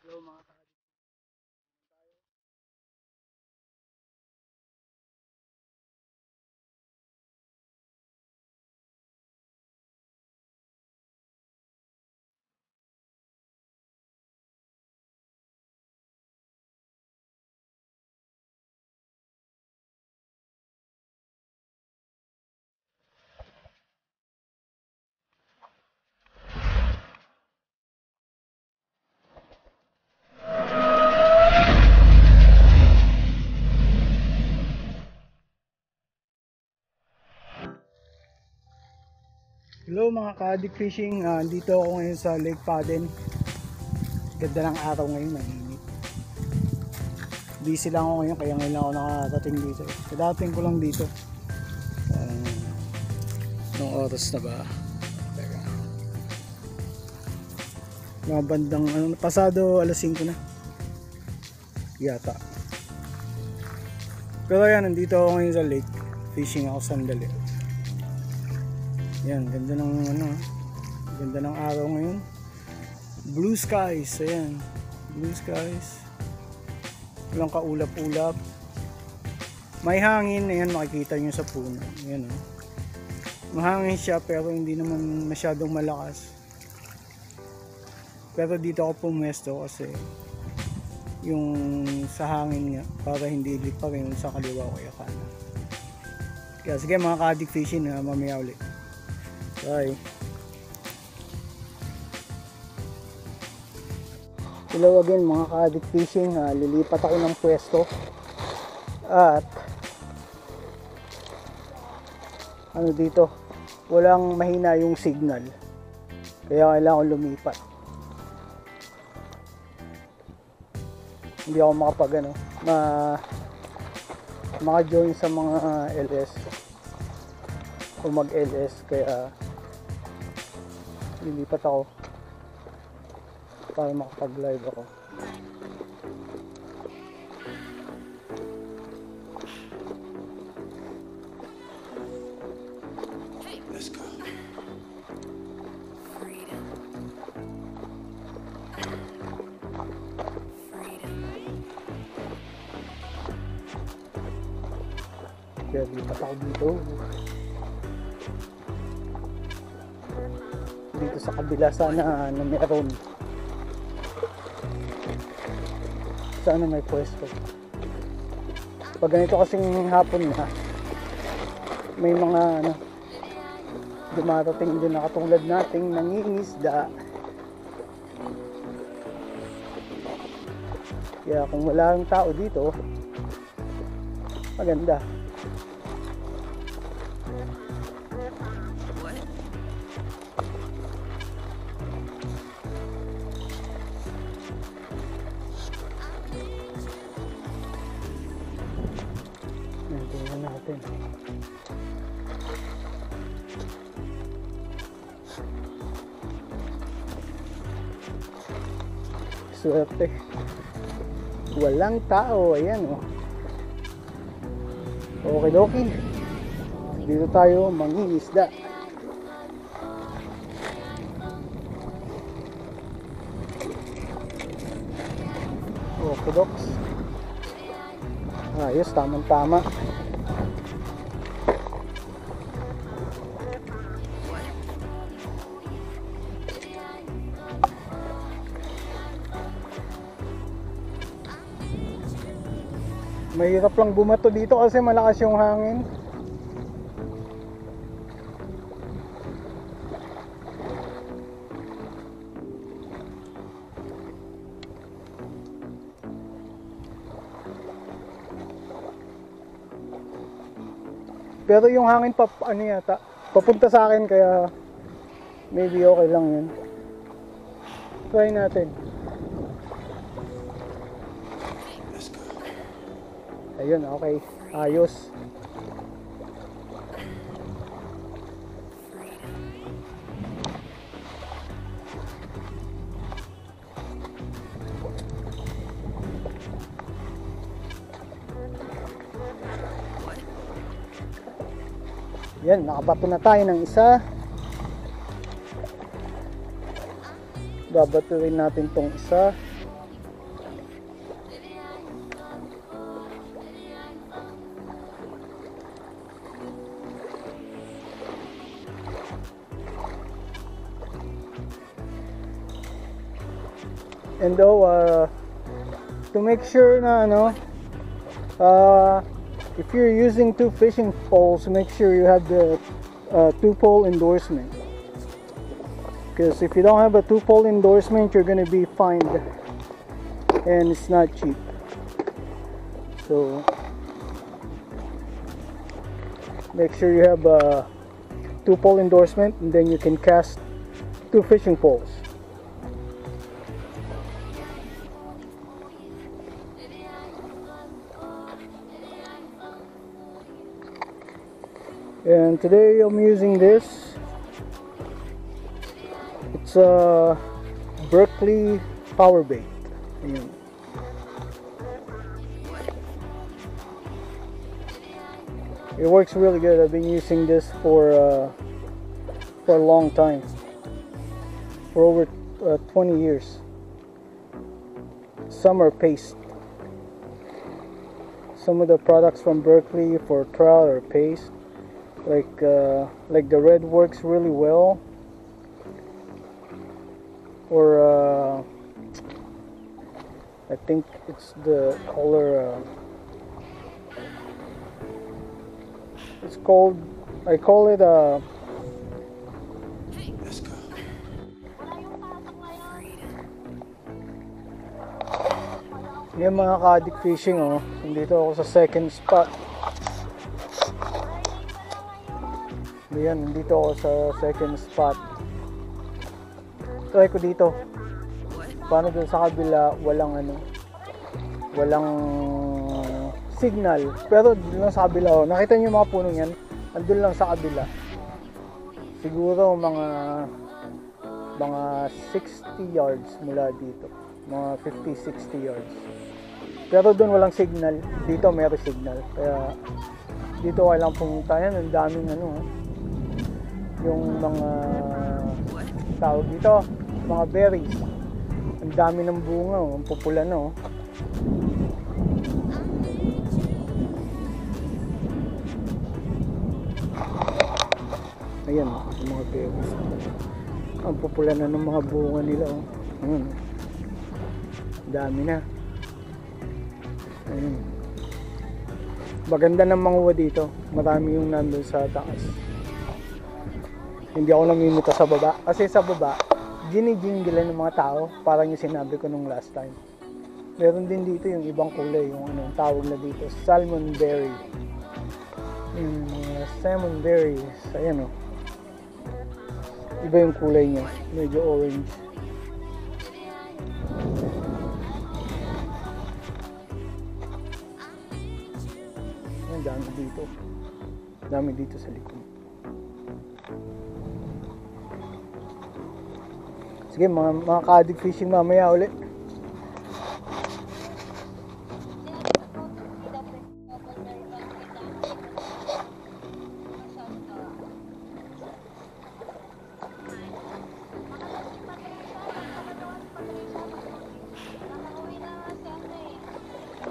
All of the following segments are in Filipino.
Hello mga ka-addict. Hello mga ka-addict fishing. Dito ako ngayon sa Lake Paden. Ganda ng araw ngayon, mainit. Busy lang ako ngayon kaya ngayon lang ako nakarating dito. Kadating ko lang dito. Anong oras na ba? Teka. Mga bandang pasado alas 5 na. Yata. Pero yan, nandito ako ngayon sa lake. Fishing ako sandali. Yan, ganda ng ganda ng araw ngayon. Blue skies, ayan. Blue skies. Walang kaulap-ulap. May hangin, ayan, makikita nyo sa puno. Ayan, oh. Mahangin siya pero hindi naman masyadong malakas. Pero dito ako pumwesto kasi yung sa hangin nga para hindi lipa rin sa kaliwa o kaya kanan. Kaya sige mga ka-addict fishing, mamaya ulit. Bye. Hello again mga ka-addict fishing. Lilipat ako ng pwesto at dito walang mahina yung signal kaya kailangan ko lumipat. Hindi ako maka-join sa mga LS o mag-LS kaya lilipat ako para makapag-live ako. Let's go. Freedom. Freedom. Kaya lipat ako dito sa kabila. Sana meron, sana may pwesto. Pag ganito kasing hapon na may mga dumarating din na katulad nating nangingisda, kaya kung wala ang tao dito maganda. Tingnan natin. Swerte. Walang tao. Ayan, oh. Okay. Dito tayo mangingisda. Okay. Ayos, tamang-tama. Mahirap lang bumato dito kasi malakas yung hangin. Pero yung hangin yata papunta sa akin kaya maybe okay lang yun. Try natin. Ayun, okay. Ayos. Yan, nakabato na tayo ng isa. Babatuin natin tong isa. And to make sure na if you're using 2 fishing poles, make sure you have the 2-pole endorsement. Because if you don't have a 2-pole endorsement, you're gonna be fined, and it's not cheap. So make sure you have a 2-pole endorsement, and then you can cast 2 fishing poles. And today I'm using this. It's a Berkley power bait. Ayan. It works really good. I've been using this for a long time, for over 20 years. Some are paste. Some of the products from Berkley for trout are paste. Like the red works really well, or I think it's the color. It's called. I call it Let's go. Yung mga ka-addict fishing, nandito ako sa second spot. Ayan, nandito ako sa second spot. Try ko dito. Paano dun sa kabila, walang signal. Pero dun lang sa kabila, nakita niyo yung mga puno yan? Andun lang sa kabila. Siguro mga 60 yards mula dito. Mga 50-60 yards. Pero dun walang signal. Dito mayroong signal. Kaya dito kailang pumunta. Yan, ang daming yung mga tawag dito, mga berries. Ang dami ng bunga, ang pupula na. Ayan, yung mga berries. Ang pupula na ng mga bunga nila. Ayan. Dami na. Ayan. Maganda ng mga uwa dito. Marami yung nandun sa taas. Hindi ako namimita sa baba. Kasi sa baba, giniginggilan ng mga tao. Parang yung sinabi ko nung last time. Meron din dito yung ibang kulay. Yung tawag na dito, salmon berry. Yung salmon berries. Ayan iba yung kulay niya. Medyo orange. Ang dami dito. Dami dito sa likod. Sige, mga ka-addict fishing mamaya ulit.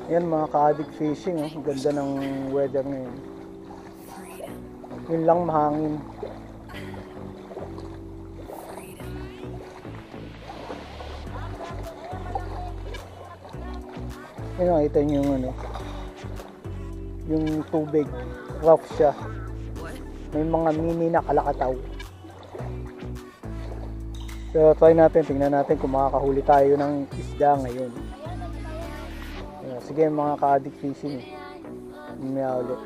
Yan mga ka-addict fishing, ganda ng weather ngayon. Yun lang, mahangin. Yan, nakita nyo yung tubig, rough siya. May mga mini na kalakataw. So try natin, tingnan natin kung makakahuli tayo ng isda ngayon. Sige mga ka-addict fishing, mamaya ulit.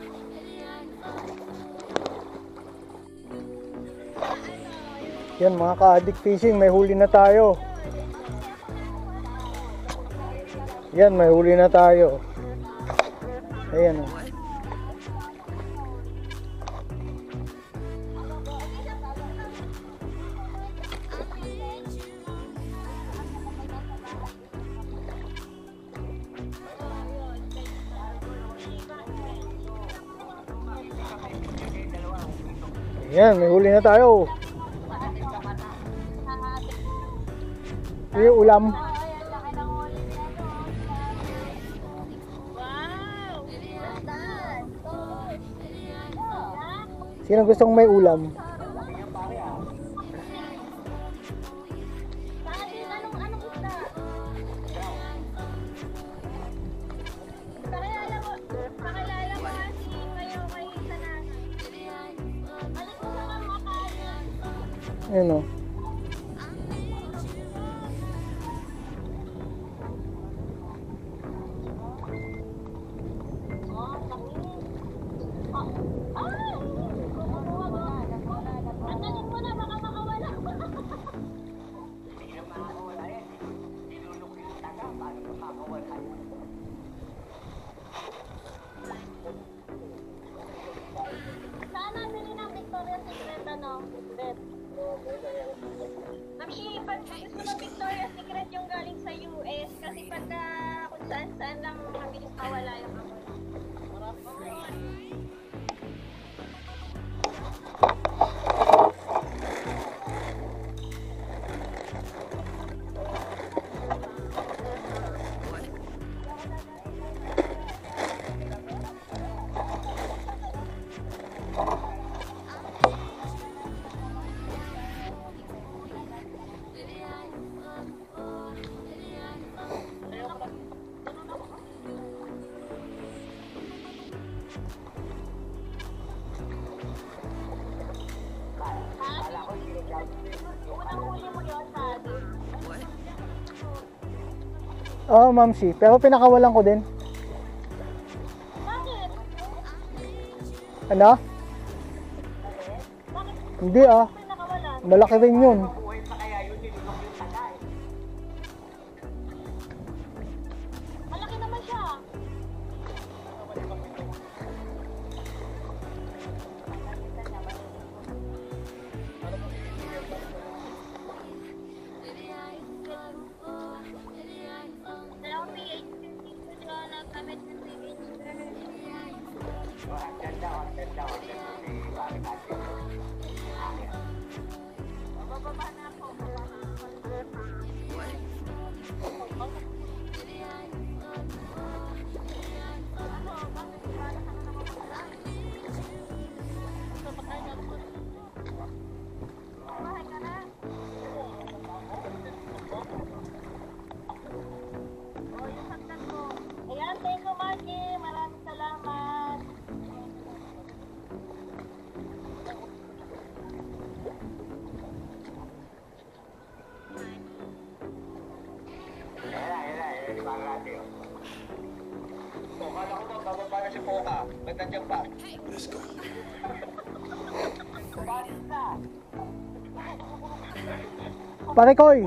Yan mga ka-addict fishing, may huli na tayo. Yan, may huli na tayo. Ayan Yan, may huli na tayo. Yung ulam. Sino gustong may ulam? Ayun o. Sana bili ng Victoria's Secret, ano? Secret. Namshi, pag gusto mo Victoria's Secret yung galing sa US, kasi pagka kung saan-saan lang mabilis mawala yung amoy. Unang huli mo yun sa atin. Oo, Ma'am Shi. Pero pinakawalan ko din. Bakit? Ano? Bakit Hindi ah. pinakawalan? Malaki rin yun. Malaki naman siya. Dalawang PH, dito nagamit ng PH. Bababa na ako. Bahay ka na? O, yung saktan mo. Ayan, thank you, Marky. Maraming salamat. Kala ko ba, bababa na si Poka. Ba't nandiyan pa? Pare Koy.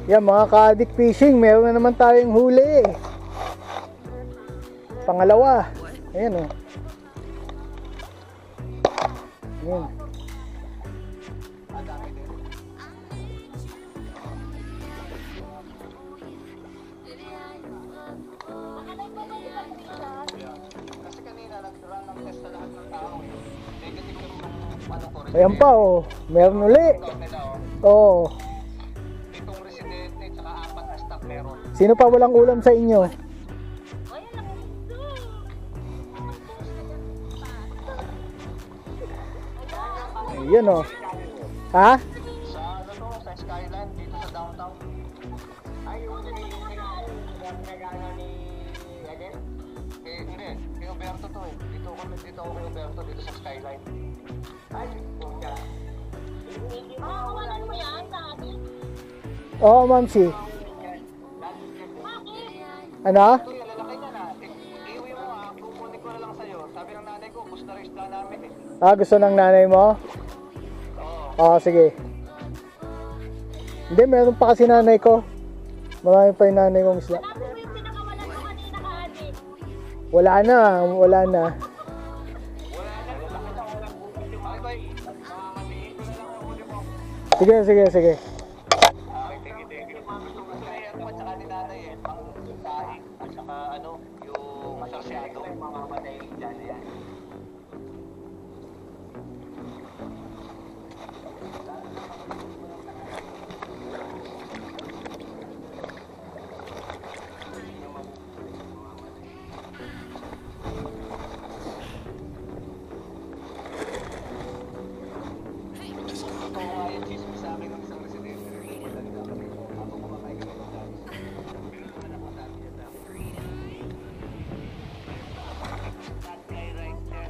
Yan mga ka-addict fishing, meron na naman tayong huli. Pangalawa. Ayan o. Ayan. Nakalay mo na yung pag-picture. Kasi kanina, nag-run ng test sa lahat ng tao. Negative yung ano ko. Ayan pa o. Meron uli. Count nila, Oo. Itong residente, tsaka 4 na staff meron. Sino pa walang ulam sa inyo? Ayan lang ito. Ayan o. Ha? Sa ano to, sa Skyline, dito sa downtown. Ay, yung pinagano ni Agent? Hindi, kay Roberto to eh. Dito ako kay Roberto, dito sa Skyline. Ay, yung dyan. Makakuwalan mo yan sa atin? Oo, Ma'am Shi. Bakit? Ano? Ito yung lalaki niya na. Iuwi mo ah, kukunin ko na lang sa'yo. Sabi ng nanay ko, gusto na rin isda namin eh. Ah, gusto ng nanay mo? Oo. Oo, sige. Hindi, meron pa kasi nanay ko. Marami pa yung nanay kong isla. Hanapin mo yung pinakawalan mo kanina ka-adik. Wala na, wala na. Okay, mamamatiin ko na lang ang huli mo. Sige, sige, sige. Okay, thank you. Kaya ako at saka ni nanay eh, pang taing at saka ano, yung masasyado. Mamamatayin dyan yan. Ito nga yung chismis sa akin ng isang residente. Ako kumakain ka ng guys. That guy right there.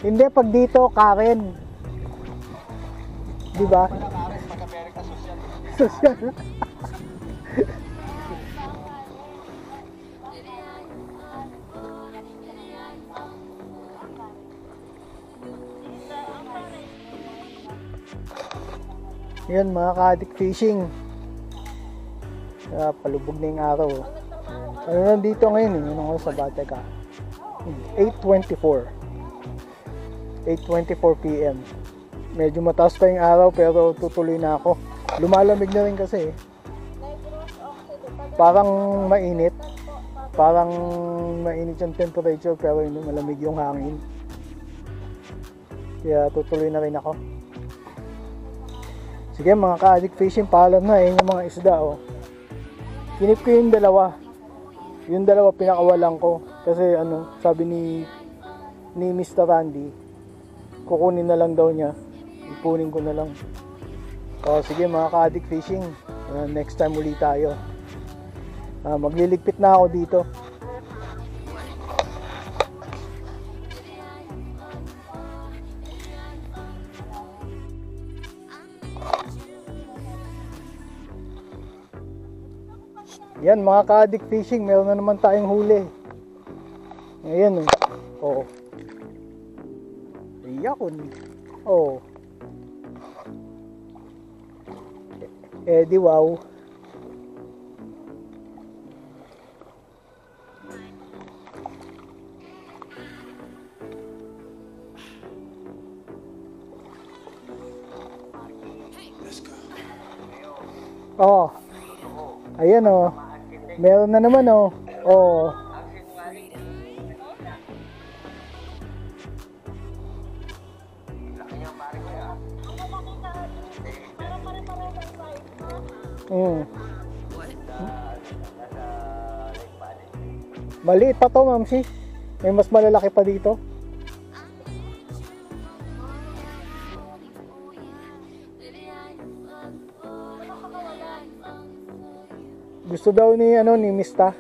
Hindi, pag dito, Karen. Di ba? Wala Karen, pag Amerika, social. Social. Yan mga ka-addict fishing. Palubog na yung araw. Ano nandito ngayon eh? Yun ako sa Bateca. 8:24. 8:24 PM. Medyo mataas pa yung araw pero tutuloy na ako. Lumalamig na rin kasi eh. Parang mainit. Parang mainit yung temperature pero hindi malamig yung hangin. Kaya tutuloy na rin ako. Sige mga ka-addict fishing, paalam na eh yung mga isda oh. Kinip ko yung dalawa. Yung dalawa pinakawalan ko kasi ano, sabi ni Mr. Randy, kukunin na lang daw niya. Ipunin ko na lang. So sige mga ka-addict fishing, next time ulit tayo. Magliligpit na ako dito. Yan mga ka-addict fishing, meron na naman tayong huli. Ayan oh. Iyakon. Oh. Di wow. Oh. Ayan oh. Meron na naman oh. Oh. Maliit pa to, Mamsi. May mas malalaki pa dito. Gusto daw ni Mista.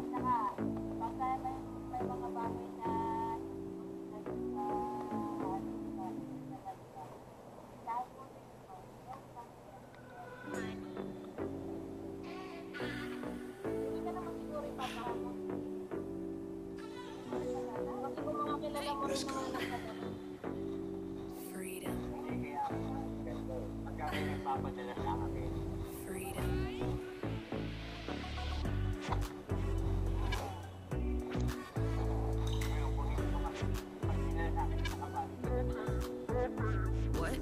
saka, basta may mga bagay na hindi ka naman siguro ipapakamo. Kasi kung mga kilala mo rin mga nagpadala. Freedom, Hindi kaya ganito. Pagka may nagpapadala sa akin, freedom, ngayon kung hindi ko kasi pag pinala sa akin sa kapal, what?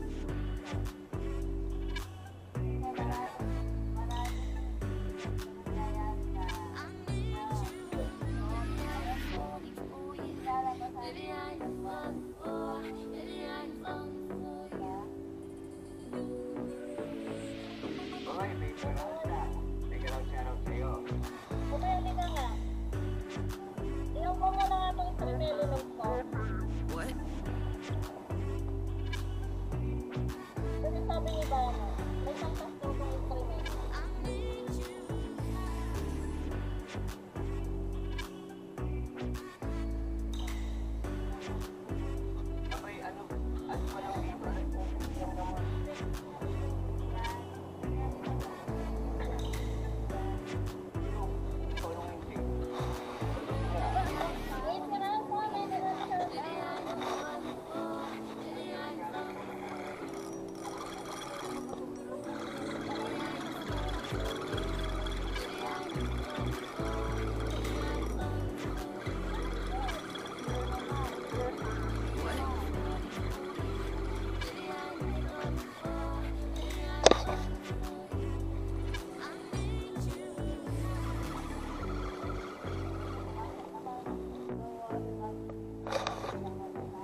Hoy, may shoutout siya. May shoutout sa'yo. Okay, hindi ka nga. Iyon ko nga na nga itong isang element ko. What? Kasi sabi ni Bano, may sampas daw kong instrument. Abay, ano pa lang dito? Nag-open lang naman. Ikaw yung hindi. Wait ka na po, may nalaman siya.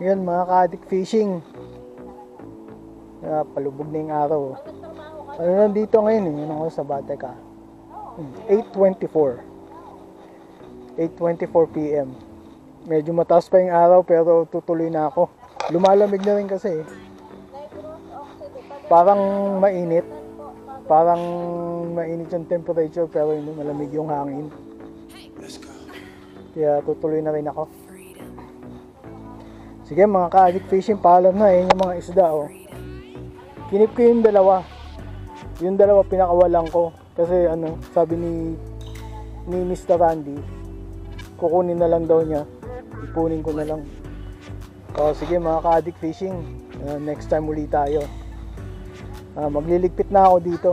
Yan mga ka-addict fishing. Palubog na yung araw. Ano nandito ngayon eh, yun ako sa Bateca. 8:24. 8:24 PM. Medyo mataas pa yung araw pero tutuloy na ako. Lumalamig na rin kasi eh. Parang mainit. Parang mainit yung temperature pero hindi malamig yung hangin. Kaya tutuloy na rin ako. Freedom, Sige mga ka-addict fishing, paalam na eh yung mga isda oh. freedom, Kinip ko yung dalawa. Yung dalawa pinakawalan ko. Kasi ano, sabi ni Mr. Randy, kukunin na lang daw niya. Ipunin ko na lang. O sige mga ka-addict fishing, next time ulit tayo. Magliligpit na ako dito.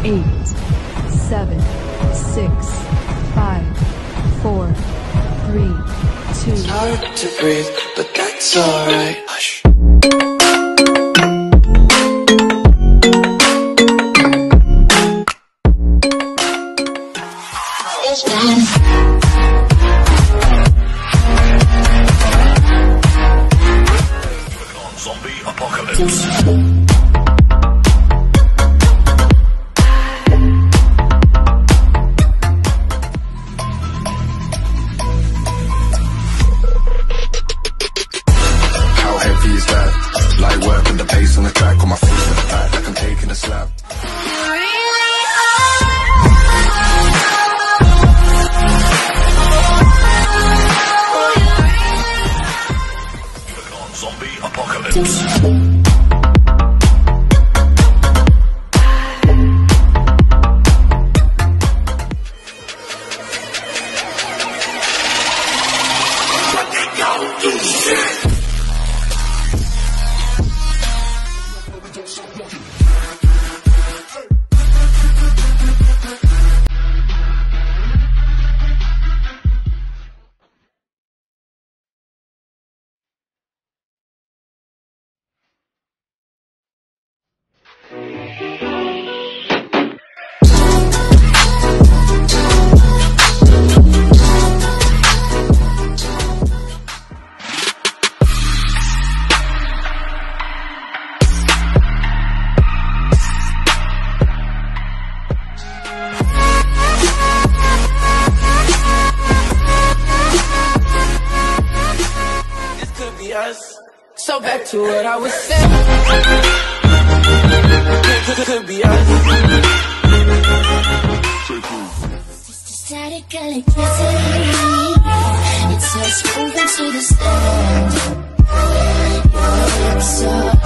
8, 7, 6, 5, 4, 3, 2. Hard to breathe, but that's alright. Hush. Zombie apocalypse. How heavy is that? Light work with the bass on the track, on my face to the back, like I'm taking a slap. Zombie apocalypse. to what I was saying. Could be us. Static electricity, it's us moving to the stand. Your lips are